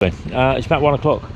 It's about 1 o'clock.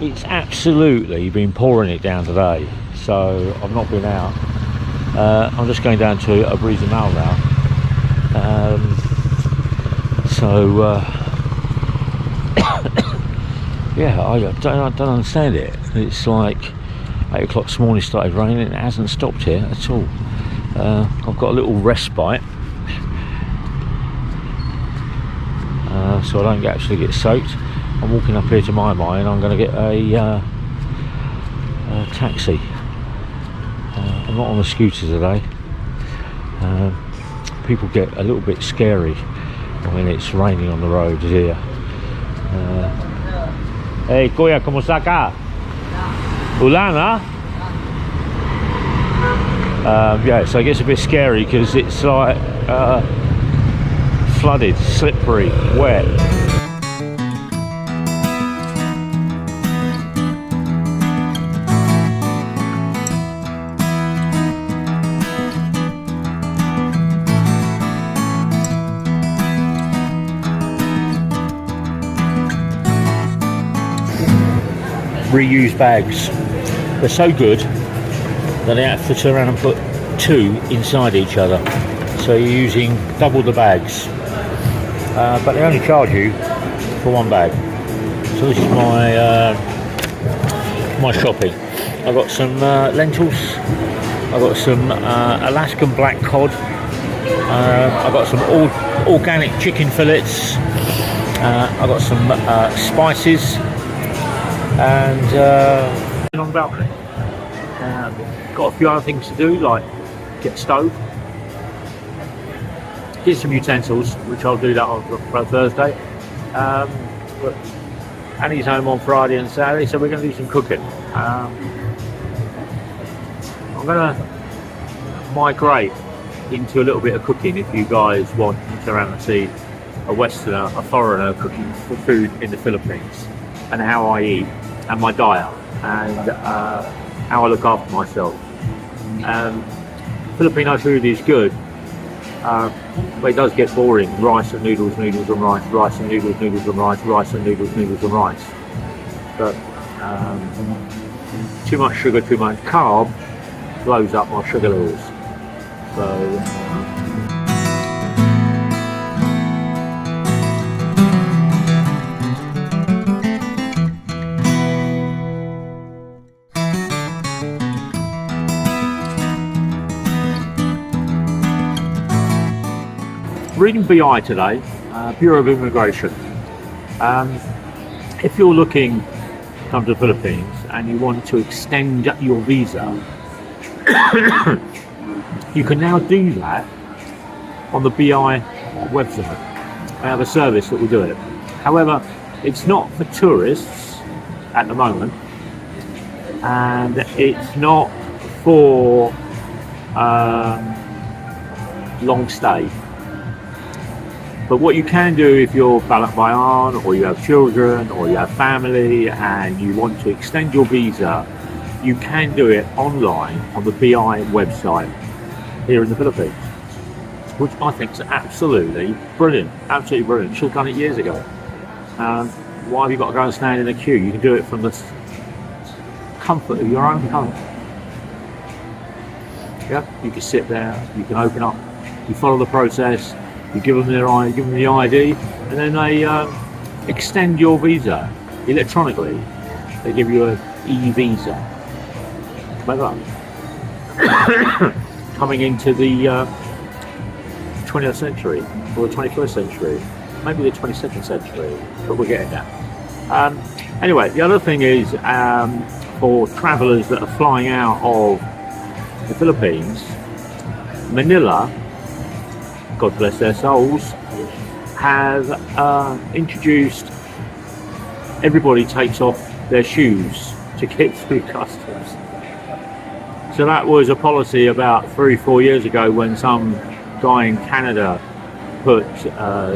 It's absolutely been pouring it down today, so I've not been out. I'm just going down to a breeze now. Yeah, I don't understand it. It's like 8 o'clock this morning started raining and it hasn't stopped here at all. I've got a little respite, so I don't actually get soaked. I'm walking up here to my mine. I'm going to get a taxi. I'm not on the scooter today. People get a little bit scary when it's raining on the road here. Hey, Kuya, ¿cómo está acá? Ulan, huh? Yeah, so it gets a bit scary because it's like flooded, slippery, wet. Reuse bags. They're so good that they have to turn around and put two inside each other, so you're using double the bags, but they only charge you for one bag. So this is my shopping. I've got some lentils, I've got some Alaskan black cod, I've got some organic chicken fillets, I've got some spices, and on the balcony. Got a few other things to do, like get a stove, get some utensils, which I'll do that on Thursday. But Annie's home on Friday and Saturday, so we're going to do some cooking. I'm going to migrate into a little bit of cooking if you guys want to around and see a Westerner, a foreigner cooking for food in the Philippines, and how I eat, and my diet, and how I look after myself. Filipino food is good, but it does get boring. Rice and noodles, noodles and rice, rice and noodles, noodles and rice, rice and noodles, noodles and rice. But too much sugar, too much carb blows up my sugar levels. So reading BI today, Bureau of Immigration. If you're looking to come to the Philippines and you want to extend your visa, you can now do that on the BI website. They have a service that will do it. However, it's not for tourists at the moment, and it's not for long stay. But what you can do if you're bayan, or you have children, or you have family, and you want to extend your visa, you can do it online on the BI website here in the Philippines, which I think is absolutely brilliant. Absolutely brilliant. Should have done it years ago. Why have you got to go and stand in a queue? You can do it from the comfort of your own home. Yeah, you can sit there, you can open up, you follow the process. You give them the ID, and then they extend your visa electronically. They give you an e-visa. Coming into the 20th century or the 21st century, maybe the 22nd century, but we're getting there. Anyway, the other thing is for travellers that are flying out of the Philippines, Manila, God bless their souls, have introduced everybody takes off their shoes to get through customs. So that was a policy about 3-4 years ago when some guy in Canada put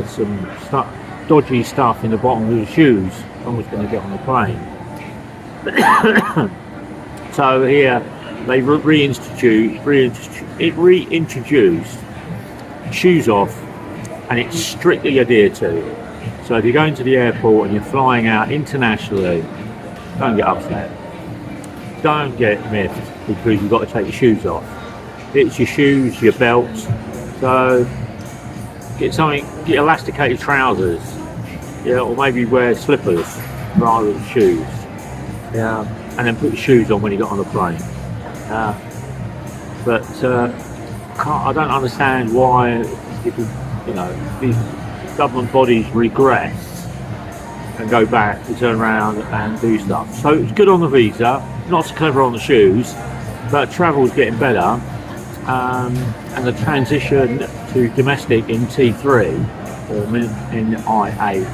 some dodgy stuff in the bottom of his shoes. Someone was going to get on the plane. So here they reintroduced shoes off, and it's strictly adhered to. So if you're going to the airport and you're flying out internationally, don't get upset. Don't get miffed because you've got to take your shoes off. It's your shoes, your belts. So get elasticated trousers, yeah, or maybe wear slippers rather than shoes. Yeah, and then put your shoes on when you get on the plane. But I don't understand why people, these government bodies regress and go back to turn around and do stuff. So it's good on the visa, not so clever on the shoes, but travel's getting better, and the transition to domestic in T3 or NAIA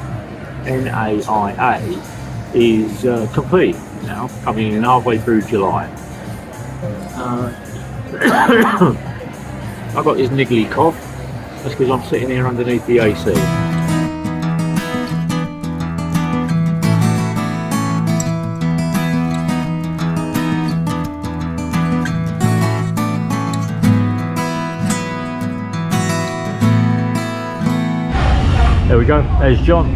is complete now, coming in halfway through July. I've got this niggly cough. That's because I'm sitting here underneath the AC. There we go. There's John,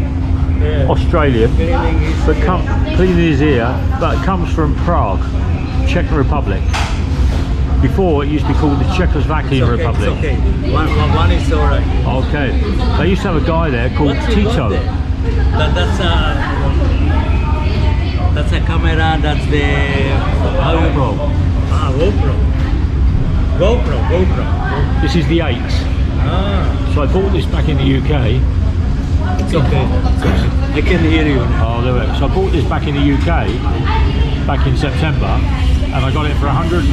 Australian, but cleaning his ear, but comes from Prague, Czech Republic. Before it used to be called the Czechoslovakian Republic. It's okay. One is alright. Okay. They used to have a guy there called Tito. That's a camera. That's the GoPro. GoPro. This is the 8. So I bought this back in the UK. It's okay. I can hear you now. Oh, there we go. So I bought this back in the UK back in September, and I got it for £150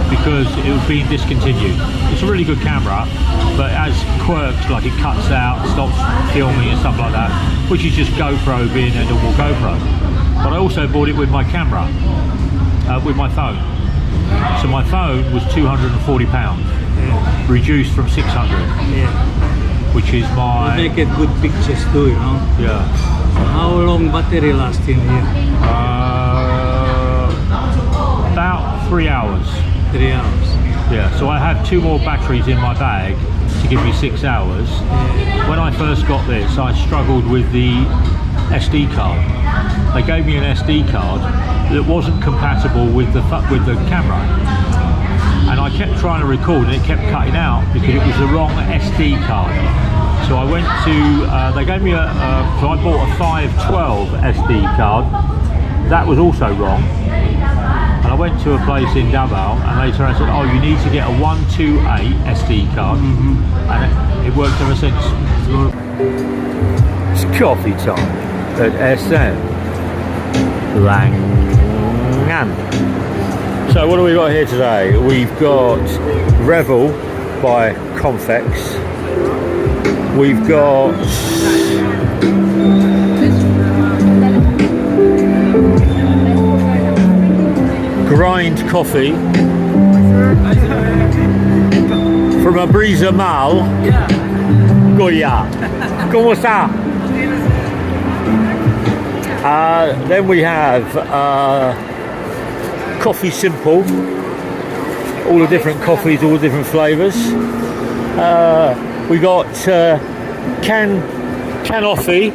because it was being discontinued. It's a really good camera, but it has quirks like it cuts out, stops filming and stuff like that, which is just GoPro being a normal GoPro. But I also bought it with my camera, with my phone. So my phone was £240, reduced from 600, which is my... You make it good pictures too, Yeah. How long battery lasts in here? About 3 hours. 3 hours. Yeah, so I have 2 more batteries in my bag to give me 6 hours. When I first got this, I struggled with the SD card. They gave me an SD card that wasn't compatible with the camera. And I kept trying to record and it kept cutting out because it was the wrong SD card. So I went to, they gave me so I bought a 512 SD card. That was also wrong. And I went to a place in Davao and they turned around and said, oh, you need to get a 128 SD card. And it worked ever since. It's coffee time at SM Langan. So what do we got here today? We've got Revel by Confex. We've got grind coffee from a Brisa Mal. Goya. ¿Cómo está? Then we have Coffee Simple. All the different coffees, all the different flavours. We got Canoffee.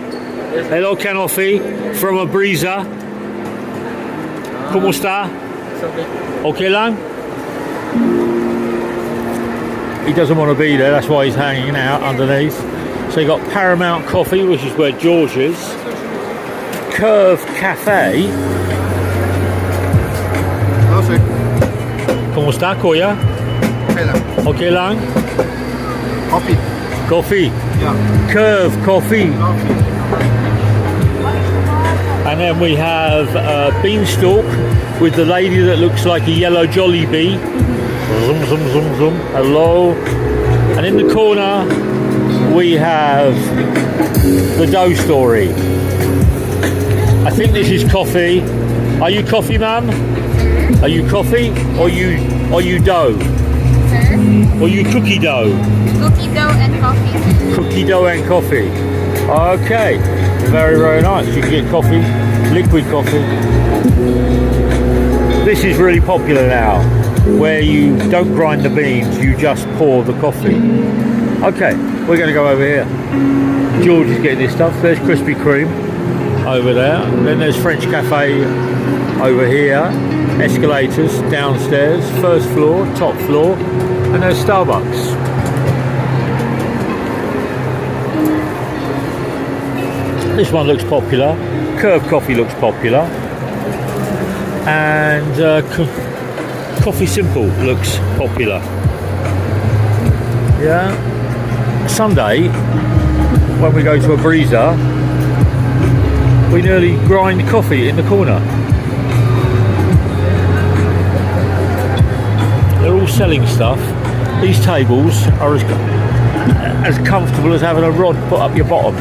Hello Canoffee from a Brisa. ¿Cómo está? Okay lang? He doesn't want to be there, that's why he's hanging out underneath. So you got Paramount Coffee, which is where George is. Curve Cafe. No sé. ¿Cómo está, Koya? Okay lang? Coffee. Coffee. Yeah. Curve Coffee. Coffee. And then we have Beanstalk with the lady that looks like a yellow jolly bee. Zoom, zoom, zoom, zoom. Hello. And in the corner we have the Dough Story. I think this is coffee. Are you coffee, ma'am? Are you coffee or you dough? Sir? Or you cookie dough? Cookie dough and coffee. Cookie dough and coffee. Okay. Very, very nice. You can get coffee, liquid coffee. This is really popular now, where you don't grind the beans, you just pour the coffee. Okay, we're going to go over here. George is getting his stuff. There's Krispy Kreme over there. Then there's French Cafe over here. Escalators downstairs, first floor, top floor, and there's Starbucks. This one looks popular. Curve Coffee looks popular. And Coffee Simple looks popular. Yeah. Sunday, when we go to a breezer, we nearly grind coffee in the corner. They're all selling stuff. These tables are as comfortable as having a rod put up your bottom.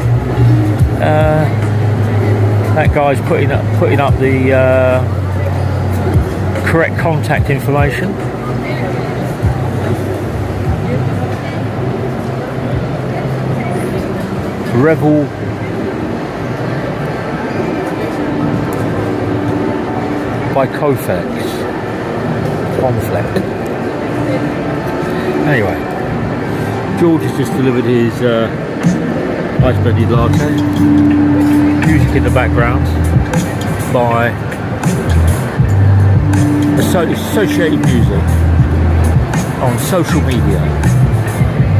That guy's putting up the correct contact information. Rebel by Kofex Conflict. Anyway, George has just delivered his ice blended latte. Music in the background by associated music on social media.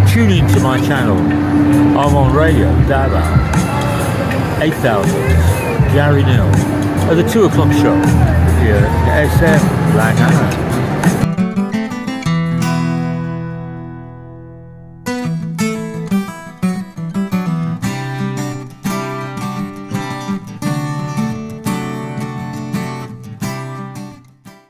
Tune into my channel. I'm on radio, Davao, 8000, Gary Nil, at the 2 o'clock show here at SM Black Island.